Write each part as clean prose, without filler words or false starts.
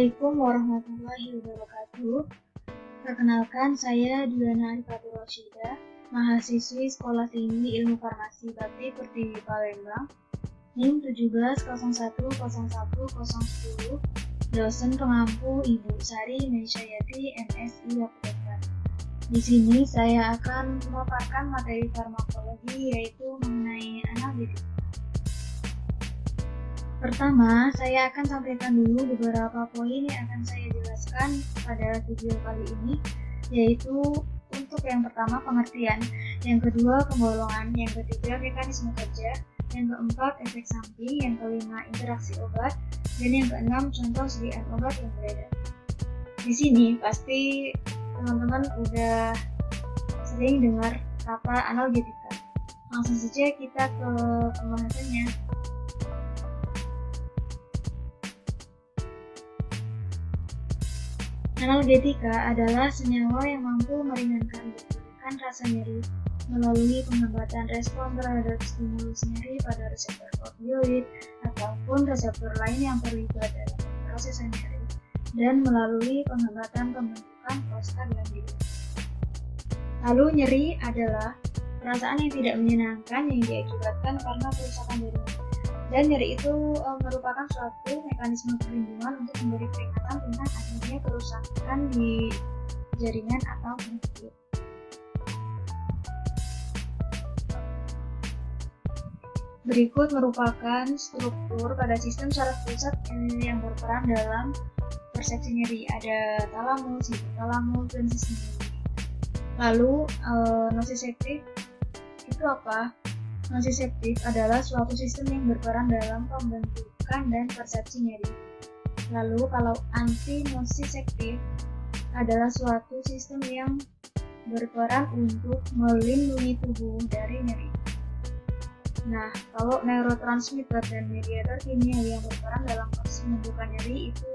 Assalamualaikum warahmatullahi wabarakatuh. Perkenalkan, saya Diana Arifatul Rosyida, mahasiswi Sekolah Tinggi Ilmu Farmasi Bakti Pertiwi Palembang, NIM 170101010, dosen pengampu Ibu Sari Mesyayati, MSI Apoteker. Di sini saya akan memaparkan materi farmakologi, yaitu mengenai analgetika. Pertama, saya akan sampaikan dulu beberapa poin yang akan saya jelaskan pada video kali ini, yaitu untuk yang pertama pengertian, yang kedua pembolongan, yang ketiga mekanisme kerja, yang keempat efek samping, yang kelima interaksi obat, dan yang keenam contoh sediaan obat yang beredar. Di sini pasti teman-teman udah sering dengar kata analgetika. Langsung saja kita ke pembahasannya. Analgetika adalah senyawa yang mampu meringankan rasa nyeri melalui penghambatan respon terhadap stimulus nyeri pada reseptor opioid ataupun reseptor lain yang terlibat dalam proses nyeri, dan melalui penghambatan pembentukan prostaglandin. Lalu nyeri adalah perasaan yang tidak menyenangkan yang diakibatkan karena kerusakan jaringan. Dan nyeri itu merupakan suatu mekanisme perlindungan untuk memberi peringatan tentang adanya kerusakan di jaringan atau penyakit. Berikut merupakan struktur pada sistem saraf pusat yang berperan dalam persepsi nyeri. Ada talamus, hipotalamus, dan sistem nyeri. Lalu nociceptif itu apa? Nociceptif adalah suatu sistem yang berperan dalam pembentukan dan persepsi nyeri. Lalu kalau anti-nociceptif adalah suatu sistem yang berperan untuk melindungi tubuh dari nyeri. Nah, kalau neurotransmitter dan mediator kimia yang berperan dalam proses pembentukan nyeri itu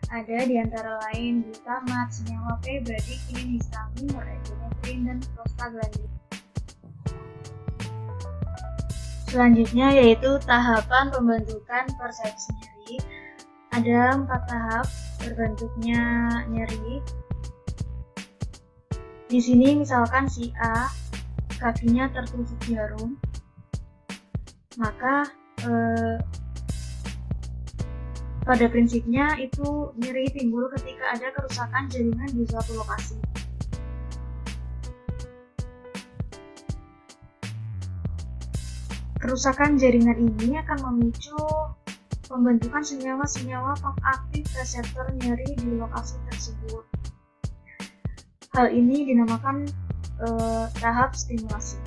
ada di antara lain glutamat, senyawa P, bradykinin, histamin, norepinefrin, dan prostaglandin. Selanjutnya yaitu tahapan pembentukan persepsi nyeri. Ada 4 tahap terbentuknya nyeri. Di sini misalkan si A kakinya tertusuk jarum, maka pada prinsipnya itu nyeri timbul ketika ada kerusakan jaringan di suatu lokasi. Kerusakan jaringan ini akan memicu pembentukan senyawa-senyawa pengaktif reseptor nyeri di lokasi tersebut. Hal ini dinamakan tahap stimulasi.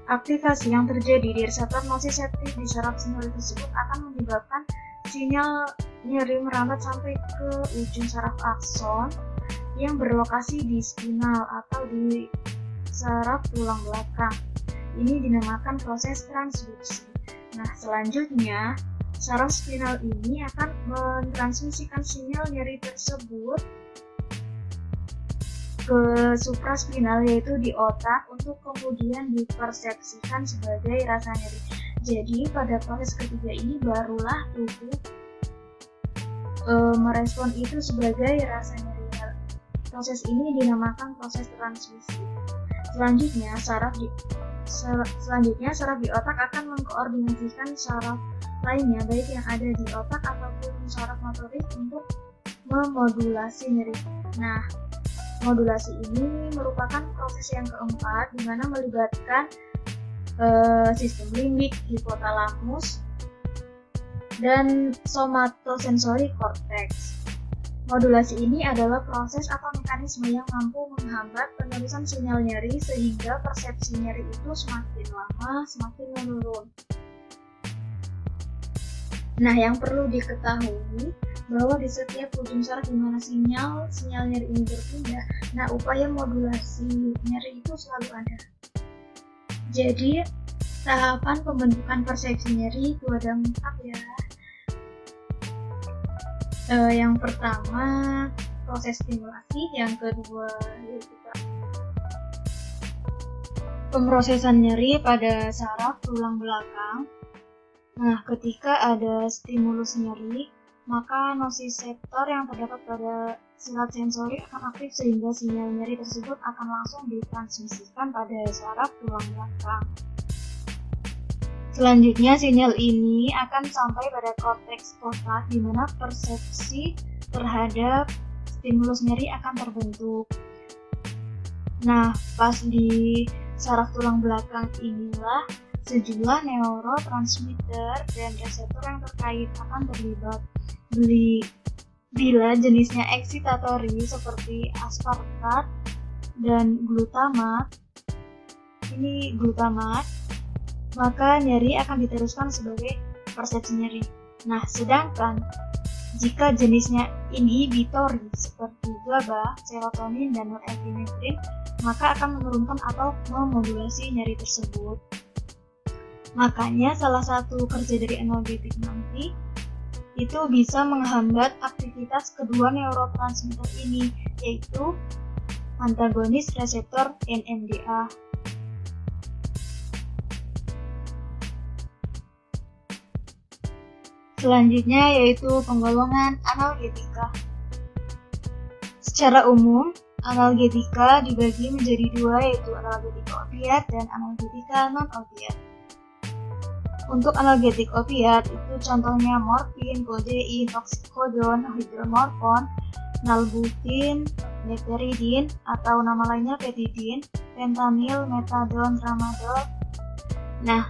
Aktivasi yang terjadi di reseptor nociceptif di saraf nyeri tersebut akan menyebabkan sinyal nyeri merambat sampai ke ujung saraf akson yang berlokasi di spinal atau di saraf tulang belakang. Ini dinamakan proses transduksi. Nah, selanjutnya saraf spinal ini akan mentransmisikan sinyal nyeri tersebut ke supraspinal, yaitu di otak, untuk kemudian dipersepsikan sebagai rasa nyeri. Jadi pada proses ketiga ini barulah tubuh merespon itu sebagai rasa nyeri. Proses ini dinamakan proses transmisi. Selanjutnya saraf di otak akan mengkoordinasikan saraf lainnya, baik yang ada di otak ataupun saraf motorik, untuk memodulasi nyeri. Nah, modulasi ini merupakan proses yang keempat, di mana melibatkan sistem limbik, hipotalamus, dan somatosensori cortex. Modulasi ini adalah proses atau mekanisme yang mampu menghambat penerusan sinyal nyeri sehingga persepsi nyeri itu semakin lama semakin menurun. Nah, yang perlu diketahui bahwa di setiap ujung saraf di mana sinyal nyeri ini berpindah, nah upaya modulasi nyeri itu selalu ada. Jadi tahapan pembentukan persepsi nyeri itu ada 4 ya. Yang pertama proses stimulasi, yang kedua yaitu pemrosesan nyeri pada saraf tulang belakang, Nah, ketika ada stimulus nyeri, maka nociceptor yang terdapat pada silat sensori akan aktif sehingga sinyal nyeri tersebut akan langsung ditransmisikan pada saraf tulang belakang. Selanjutnya, sinyal ini akan sampai pada korteks otak di mana persepsi terhadap stimulus nyeri akan terbentuk. Nah, pas di saraf tulang belakang inilah sejumlah neurotransmitter dan reseptor yang terkait akan terlibat. Bila jenisnya eksitatori seperti aspartat dan glutamat, maka nyeri akan diteruskan sebagai persepsi nyeri. Nah, sedangkan jika jenisnya inhibitori seperti GABA, serotonin, dan norepinefrin, maka akan menurunkan atau memodulasi nyeri tersebut. Makanya salah satu kerja dari analgetik nanti itu bisa menghambat aktivitas kedua neurotransmitter ini, yaitu antagonis reseptor NMDA. Selanjutnya yaitu penggolongan analgetika. Secara umum, analgetika dibagi menjadi dua, yaitu analgetika opiat dan analgetika non-opiat. Untuk analgetik opiat itu contohnya morfin, kodein, oxycodone, hydromorphone, nalbuphine, nifteridin atau nama lainnya petidin, fentanyl, metadon, tramadol. Nah,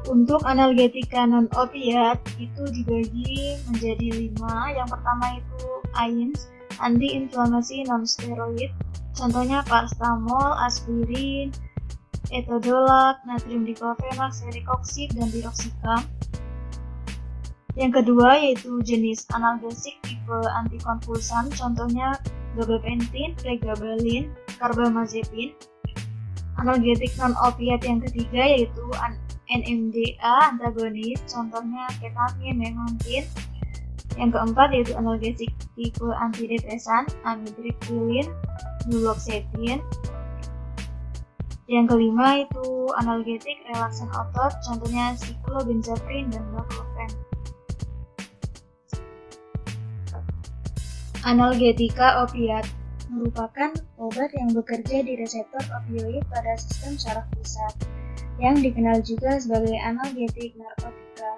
untuk analgetika non-opiat itu dibagi menjadi 5. Yang pertama itu AINS, anti-inflamasi non-steroid, contohnya paracetamol, aspirin, etodolac, natrium diklofenak, celecoxib, dan piroxicam. Yang kedua yaitu jenis analgesik tipe antikonvulsan, contohnya gabapentin, pregabalin, carbamazepine. Analgetik non-opiat yang ketiga yaitu NMDA antagonis, contohnya ketamin, memantine. Yang keempat yaitu analgesik tipe antidepresan, amitriptyline, duloxetine. Yang kelima itu analgetik relaksan otot, contohnya cyclobenzaprine dan baclofen. Analgetika opiat merupakan obat yang bekerja di reseptor opioid pada sistem saraf pusat, yang dikenal juga sebagai analgetik narkotika.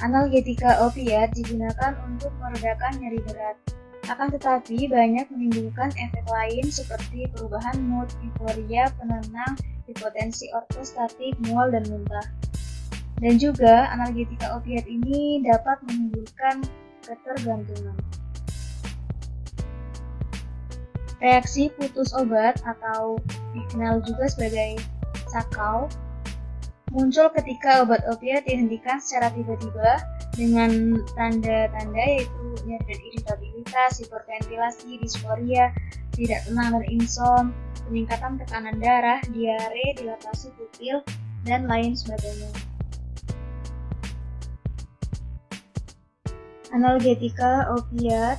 Analgetika opiat digunakan untuk meredakan nyeri berat, akan tetapi banyak menimbulkan efek lain seperti perubahan mood, euforia, penenang, hipotensi ortostatik, mual, dan muntah. Dan juga analgetika opiat ini dapat menimbulkan ketergantungan. Reaksi putus obat atau dikenal juga sebagai sakau muncul ketika obat opiat dihentikan secara tiba-tiba dengan tanda-tanda yaitu nyeri dan iritabilitas, hiperventilasi, disforia, tidak tenang dan insom, peningkatan tekanan darah, diare, dilatasi pupil, dan lain sebagainya. Analgetika opiat,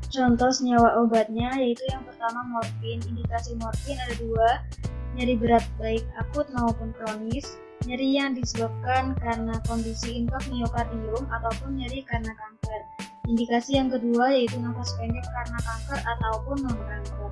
contoh senyawa obatnya yaitu yang pertama morfin. Indikasi morfin ada 2, nyeri berat baik akut maupun kronis, nyeri yang disebabkan karena kondisi infark miokardium ataupun nyeri karena kanker. Indikasi yang kedua yaitu nafas pendek karena kanker ataupun non-kanker.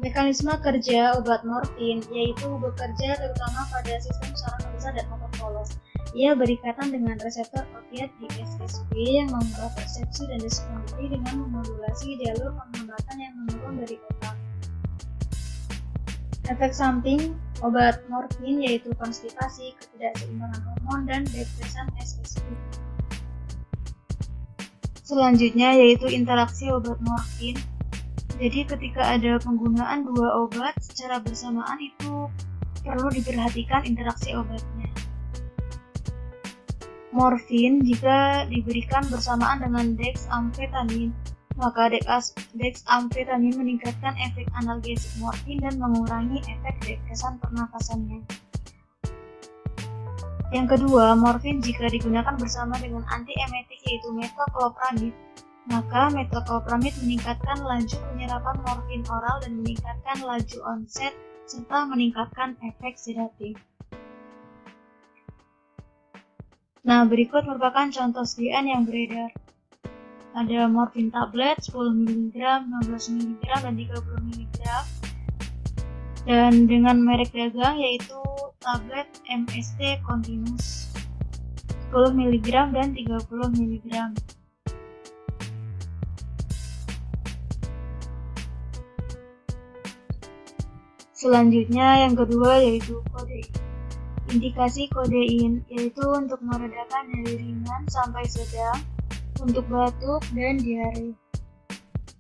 Mekanisme kerja obat morfin yaitu bekerja terutama pada sistem saraf pusat dan otot polos. Ia berikatan dengan reseptor opiat di SSP yang mengubah persepsi dan responsif dengan memodulasi jalur penghambatan yang menurun dari otak. Efek samping obat morfin yaitu konstipasi, ketidakseimbangan hormon, dan depresan SSP. Selanjutnya yaitu interaksi obat morfin. Jadi ketika ada penggunaan 2 obat secara bersamaan itu perlu diperhatikan interaksi obatnya. Morfin jika diberikan bersamaan dengan dexamfetamin, maka dexamfetamin meningkatkan efek analgesik morfin dan mengurangi efek depresan pernafasannya. Yang kedua, morfin jika digunakan bersama dengan antiemetik yaitu metoclopramid, maka metoclopramid meningkatkan laju penyerapan morfin oral dan meningkatkan laju onset serta meningkatkan efek sedatif. Nah, berikut merupakan contoh sediaan yang beredar. Ada morfin tablet 10 mg, 15 mg, dan 30 mg. Dan dengan merek dagang yaitu tablet MST Continuous 10 mg dan 30 mg. Selanjutnya yang kedua yaitu kodein. Indikasi kodein yaitu untuk meredakan nyeri ringan sampai sedang, untuk batuk dan diare.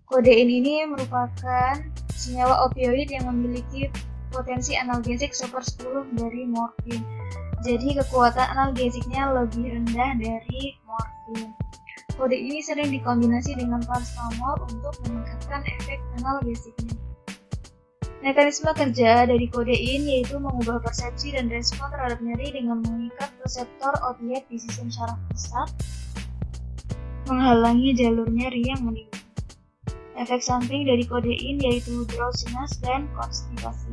Kodein ini merupakan senyawa opioid yang memiliki potensi analgesik 1/10 dari morfin. Jadi kekuatan analgesiknya lebih rendah dari morfin. Kodein ini sering dikombinasi dengan paracetamol untuk meningkatkan efek analgesiknya. Mekanisme kerja dari kodein yaitu mengubah persepsi dan respon terhadap nyeri dengan mengikat reseptor opiat di sistem saraf pusat, menghalangi jalur nyeri yang meningkat. Efek samping dari kodein yaitu drowsiness dan konstipasi.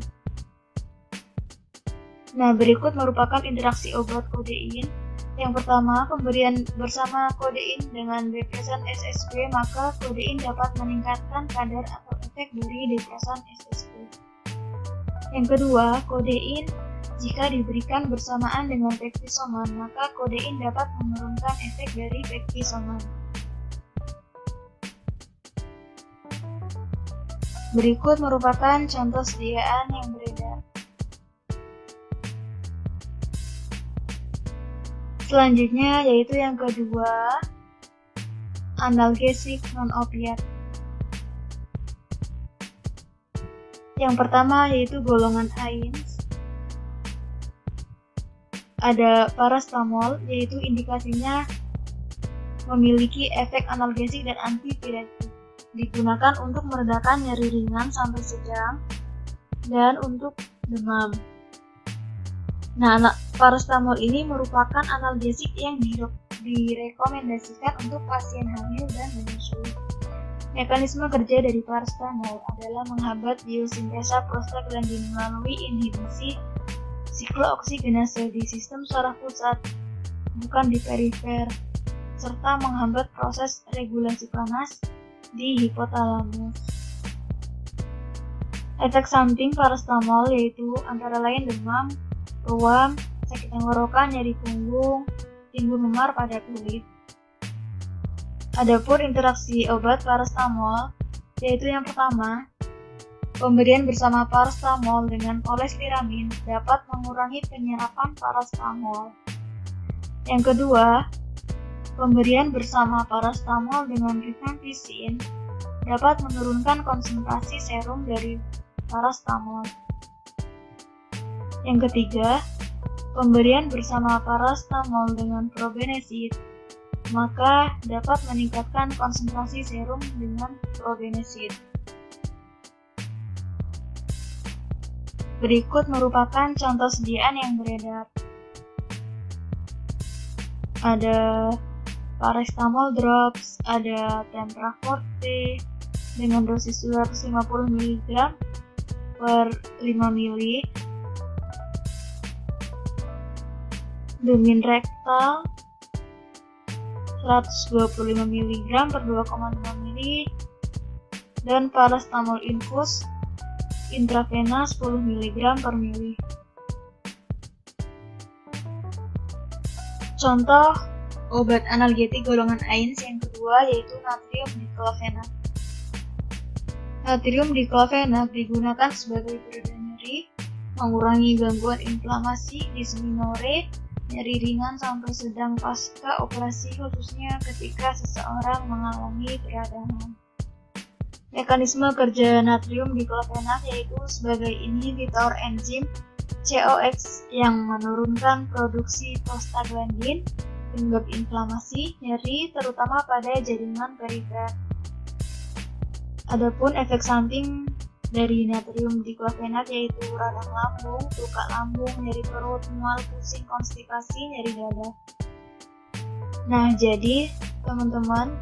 Nah, berikut merupakan interaksi obat kodein. Yang pertama, pemberian bersama kodein dengan depresan SSB, maka kodein dapat meningkatkan kadar atau efek dari depresan SSB. Yang kedua, kodein jika diberikan bersamaan dengan pektisoman, maka kodein dapat menurunkan efek dari pektisoman. Berikut merupakan contoh sediaan yang beredar. Selanjutnya yaitu yang kedua, analgesik non-opiat. Yang pertama yaitu golongan AINS. Ada paracetamol, yaitu indikasinya memiliki efek analgesik dan antipiretik. Digunakan untuk meredakan nyeri ringan sampai sedang dan untuk demam. Nah, paracetamol ini merupakan analgesik yang direkomendasikan untuk pasien hamil dan menyusui. Mekanisme kerja dari paracetamol adalah menghambat biosintesa prostaglandin melalui inhibisi siklooksigenase di sistem saraf pusat, bukan di perifer, serta menghambat proses regulasi panas di hipotalamus. Efek samping paracetamol yaitu antara lain demam, ruam, sakit tenggorokan, nyeri punggung, timbul memar pada kulit. Adapun interaksi obat paracetamol yaitu yang pertama, pemberian bersama paracetamol dengan polestiramin dapat mengurangi penyerapan paracetamol. Yang kedua, pemberian bersama paracetamol dengan rifampicin dapat menurunkan konsentrasi serum dari paracetamol. Yang ketiga, pemberian bersama paracetamol dengan probenecid maka dapat meningkatkan konsentrasi serum dengan probenecid. Berikut merupakan contoh sediaan yang beredar. Ada paracetamol drops, ada Tempra Forte dengan dosis 250 mg per 5 ml, Demin Rectal 125 mg per 2,5 ml, dan paracetamol infus intravena 10 mg per ml. Contoh obat analgetik golongan AINS yang kedua yaitu natrium diklofenak. Natrium diklofenak digunakan sebagai pereda nyeri, mengurangi gangguan inflamasi di seminore, nyeri ringan sampai sedang pasca operasi khususnya ketika seseorang mengalami peradangan. Mekanisme kerja natrium diklofenak yaitu sebagai inhibitor enzim COX yang menurunkan produksi prostaglandin, penyebab inflamasi, nyeri terutama pada jaringan perifer. Adapun efek samping dari natrium diklofenak yaitu radang lambung, luka lambung, nyeri perut, mual, pusing, konstipasi, nyeri dada. Nah, jadi teman-teman,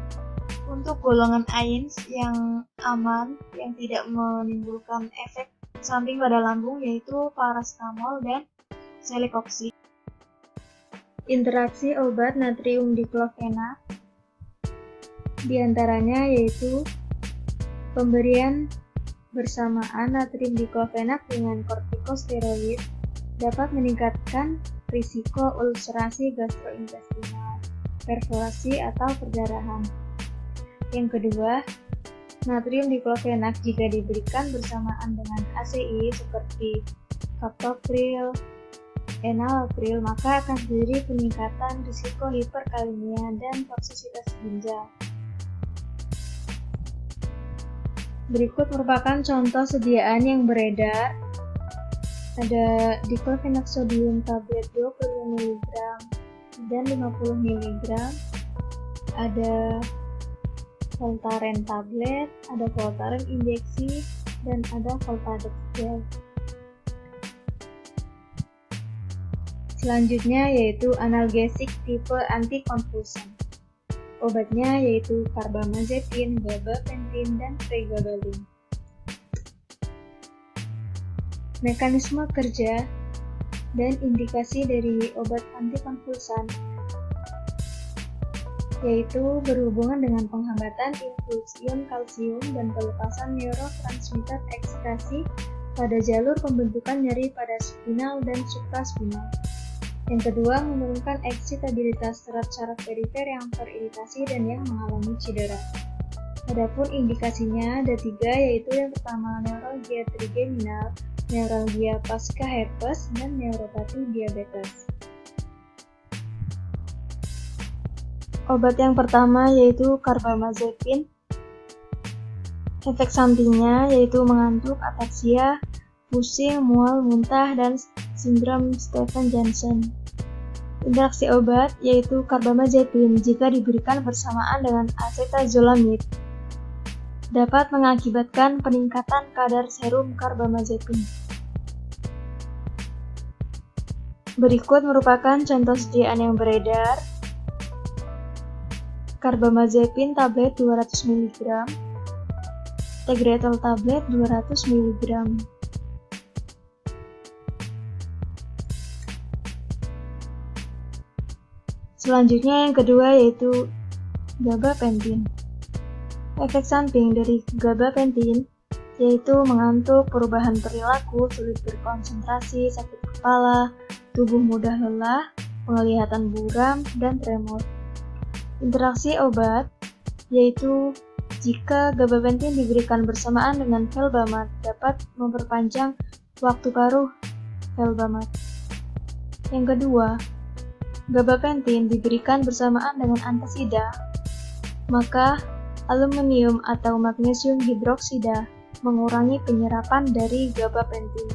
untuk golongan AINS yang aman, yang tidak menimbulkan efek samping pada lambung yaitu paracetamol dan celecoxib. Interaksi obat natrium diklofenak diantaranya yaitu pemberian bersamaan natrium diklofenak dengan kortikosteroid dapat meningkatkan risiko ulcerasi gastrointestinal, perforasi atau perdarahan. Yang kedua, natrium diklofenak jika diberikan bersamaan dengan ACI seperti captopril, enalapril, maka akan terjadi peningkatan risiko hiperkalemia dan toksisitas ginjal. Berikut merupakan contoh sediaan yang beredar. Ada diklofenak sodium tablet 25 mg dan 50 mg. Ada Voltaren tablet, ada Voltaren injeksi, dan ada Voltadex gel. Selanjutnya yaitu analgesik tipe antikonvulsan. Obatnya yaitu carbamazepine, gabapentin, dan pregabalin. Mekanisme kerja dan indikasi dari obat antikonvulsan yaitu berhubungan dengan penghambatan influx ion kalsium dan pelepasan neurotransmitter ekstasi pada jalur pembentukan nyeri pada spinal dan supraspinal. Yang kedua, menurunkan eksitabilitas serat syaraf perifer yang teriritasi dan yang mengalami cedera. Adapun indikasinya ada 3, yaitu yang pertama neuralgia trigeminal, neuralgia pasca herpes, dan neuropati diabetes. Obat yang pertama yaitu carbamazepine. Efek sampingnya yaitu mengantuk, ataksia, pusing, mual, muntah, dan sindrom Stevens-Johnson. Interaksi obat yaitu carbamazepine jika diberikan bersamaan dengan acetazolamide dapat mengakibatkan peningkatan kadar serum carbamazepine. Berikut merupakan contoh sediaan yang beredar. Carbamazepine tablet 200 mg, Tegretol tablet 200 mg. Selanjutnya yang kedua yaitu gabapentin. Efek samping dari gabapentin yaitu mengantuk, perubahan perilaku, sulit berkonsentrasi, sakit kepala, tubuh mudah lelah, penglihatan buram, dan tremor. Interaksi obat yaitu jika gabapentin diberikan bersamaan dengan felbamate dapat memperpanjang waktu paruh felbamate. Yang kedua, gabapentin diberikan bersamaan dengan antasida, maka aluminium atau magnesium hidroksida mengurangi penyerapan dari gabapentin.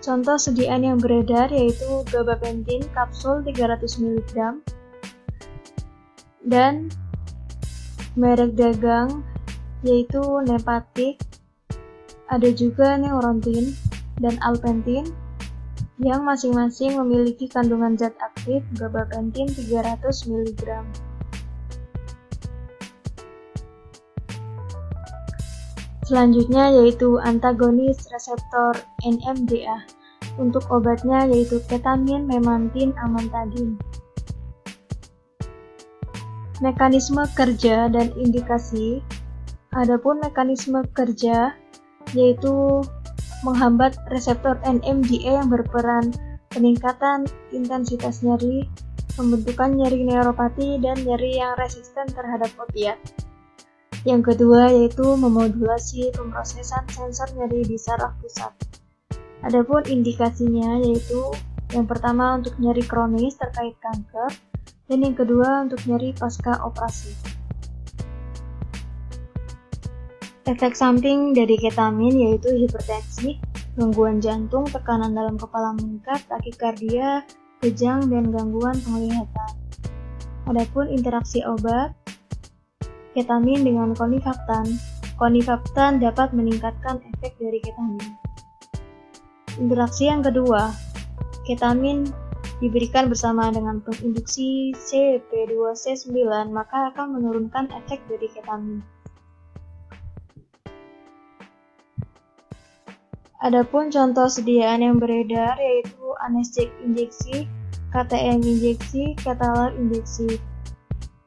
Contoh sediaan yang beredar yaitu gabapentin kapsul 300 mg dan merek dagang yaitu Nepatic, ada juga Neurontin dan Alpentin yang masing-masing memiliki kandungan zat aktif gabapentin 300 mg. Selanjutnya yaitu antagonis reseptor NMDA. Untuk obatnya yaitu ketamin, memantin, amantadin. Mekanisme kerja dan indikasi. Adapun mekanisme kerja yaitu menghambat reseptor NMDA yang berperan peningkatan intensitas nyeri, pembentukan nyeri neuropati, dan nyeri yang resisten terhadap opiat. Yang kedua yaitu memodulasi pemrosesan sensor nyeri di saraf pusat. Adapun indikasinya yaitu yang pertama untuk nyeri kronis terkait kanker, dan yang kedua untuk nyeri pasca operasi. Efek samping dari ketamin yaitu hipertensi, gangguan jantung, tekanan dalam kepala meningkat, takikardia, kejang, dan gangguan penglihatan. Adapun interaksi obat, ketamin dengan konifaktan. Konifaktan dapat meningkatkan efek dari ketamin. Interaksi yang kedua, ketamin diberikan bersama dengan penginduksi CP2C9 maka akan menurunkan efek dari ketamin. Adapun contoh sediaan yang beredar yaitu analgesic injeksi, KTM injeksi, ketalak injeksi,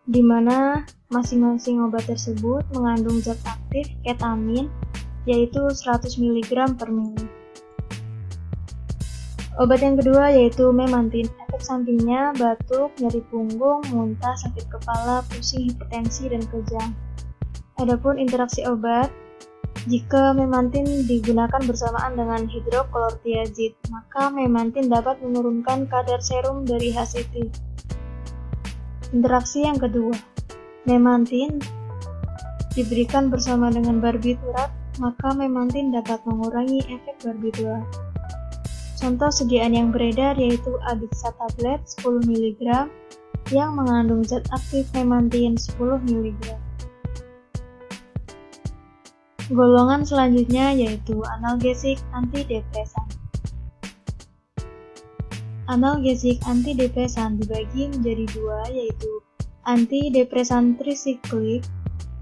di mana masing-masing obat tersebut mengandung zat aktif ketamin, yaitu 100 mg per mili. Obat yang kedua yaitu memantin. Efek sampingnya batuk, nyeri punggung, muntah, sakit kepala, pusing, hipertensi, dan kejang. Adapun interaksi obat, jika memantin digunakan bersamaan dengan hidroklortiazid, maka memantin dapat menurunkan kadar serum dari HCT. Interaksi yang kedua, memantin diberikan bersama dengan barbiturat, maka memantin dapat mengurangi efek barbiturat. Contoh sediaan yang beredar yaitu Abixa tablet 10 mg yang mengandung zat aktif memantin 10 mg. Golongan selanjutnya yaitu analgesik antidepresan. Analgesik antidepresan dibagi menjadi dua yaitu antidepresan trisiklik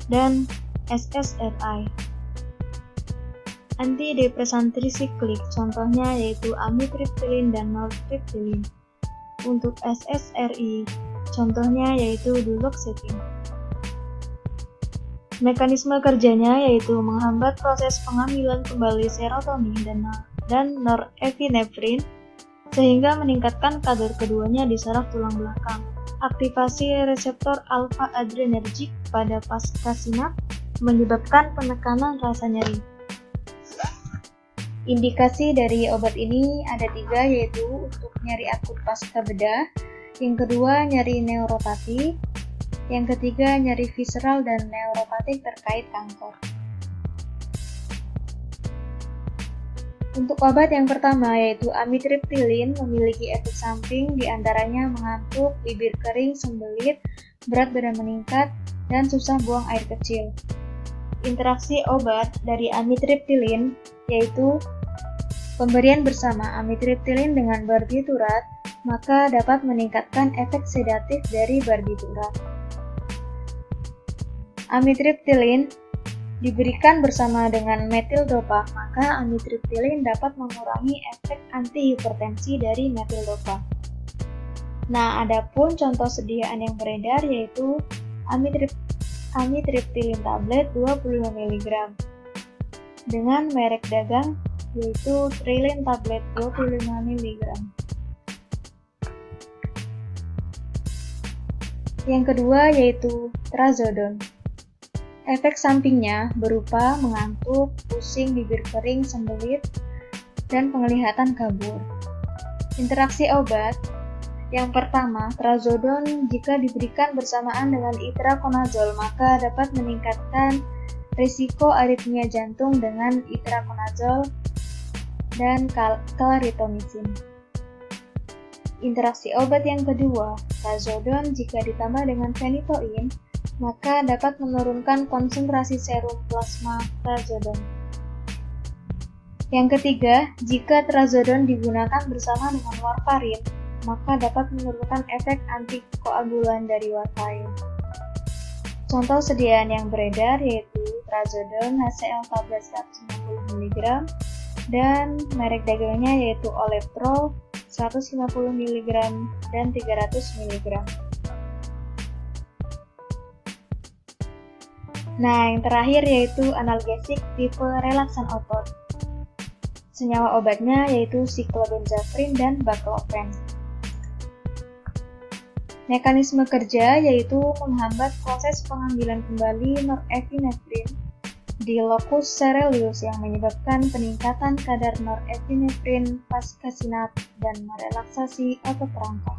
dan SSRI. Antidepresan trisiklik contohnya yaitu amitriptilin dan nortriptilin. Untuk SSRI contohnya yaitu duloxetine. Mekanisme kerjanya yaitu menghambat proses pengambilan kembali serotonin dan norepinefrin sehingga meningkatkan kadar keduanya di saraf tulang belakang. Aktivasi reseptor alfa adrenergik pada pasca sinap menyebabkan penekanan rasa nyeri. Indikasi dari obat ini ada 3 yaitu untuk nyeri akut pasca bedah, yang kedua nyeri neuropatik, yang ketiga nyeri visceral dan neuropatik terkait kanker. Untuk obat yang pertama yaitu amitriptilin memiliki efek samping diantaranya mengantuk, bibir kering, sembelit, berat badan meningkat, dan susah buang air kecil. Interaksi obat dari amitriptilin yaitu pemberian bersama amitriptilin dengan barbiturat maka dapat meningkatkan efek sedatif dari barbiturat. Amitriptilin diberikan bersama dengan metildopa maka amitriptilin dapat mengurangi efek antihipertensi dari metildopa. Nah, adapun contoh sediaan yang beredar yaitu amitriptilin tablet 25 mg dengan merek dagang yaitu Trilin tablet 25 mg. Yang kedua yaitu trazodone. Efek sampingnya berupa mengantuk, pusing, bibir kering, sembelit, dan penglihatan kabur. Interaksi obat yang pertama, trazodone jika diberikan bersamaan dengan itraconazole maka dapat meningkatkan risiko aritmia jantung dengan itraconazole dan clarithromycin. Interaksi obat yang kedua, trazodone jika ditambah dengan phenytoin maka dapat menurunkan konsentrasi serum plasma trazodone. Yang ketiga, jika trazodone digunakan bersama dengan warfarin maka dapat menurunkan efek antikoagulan dari warfarin. Contoh sediaan yang beredar yaitu trazodone HCl tablet 150 mg dan merek dagangnya yaitu Olepro 150 mg dan 300 mg. Nah, yang terakhir yaitu analgesik tipe relaksan otot. Senyawa obatnya yaitu cyclobenzaprin dan baclofen. Mekanisme kerja yaitu menghambat proses pengambilan kembali norepinefrin di locus coeruleus yang menyebabkan peningkatan kadar norepinefrin pasca sinap dan merelaksasi otot rangka.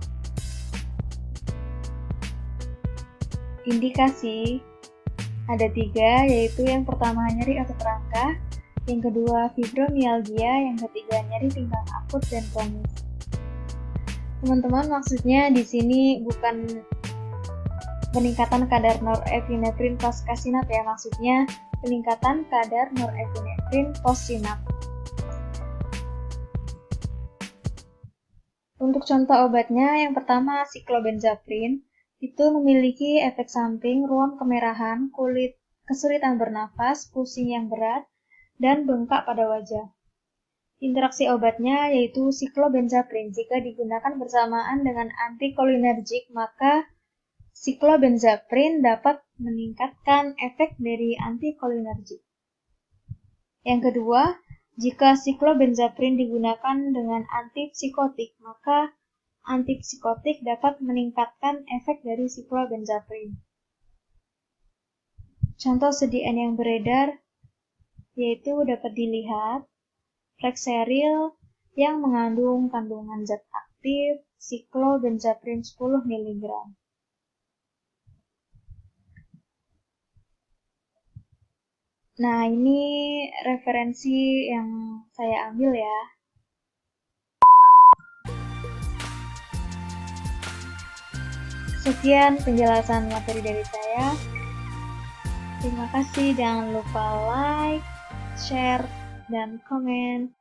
Indikasi ada 3 yaitu yang pertama nyeri otot rangka, yang kedua fibromialgia, yang ketiga nyeri pinggang akut dan kronis. Teman-teman, maksudnya di sini bukan peningkatan kadar norepinefrin pasca sinap ya, maksudnya peningkatan kadar norepinefrin post sinap. Untuk contoh obatnya, yang pertama cyclobenzaprin itu memiliki efek samping ruam kemerahan, kesulitan bernafas, pusing yang berat, dan bengkak pada wajah. Interaksi obatnya yaitu siklobenzaprin. Jika digunakan bersamaan dengan antikolinergik, maka siklobenzaprin dapat meningkatkan efek dari antikolinergik. Yang kedua, jika siklobenzaprin digunakan dengan antipsikotik, maka antipsikotik dapat meningkatkan efek dari siklobenzaprin. Contoh sediaan yang beredar yaitu dapat dilihat Flexeril yang mengandung kandungan zat aktif siklobenzaprin 10 mg. Nah, ini referensi yang saya ambil ya. Sekian penjelasan materi dari saya. Terima kasih, jangan lupa like, share, dan komen.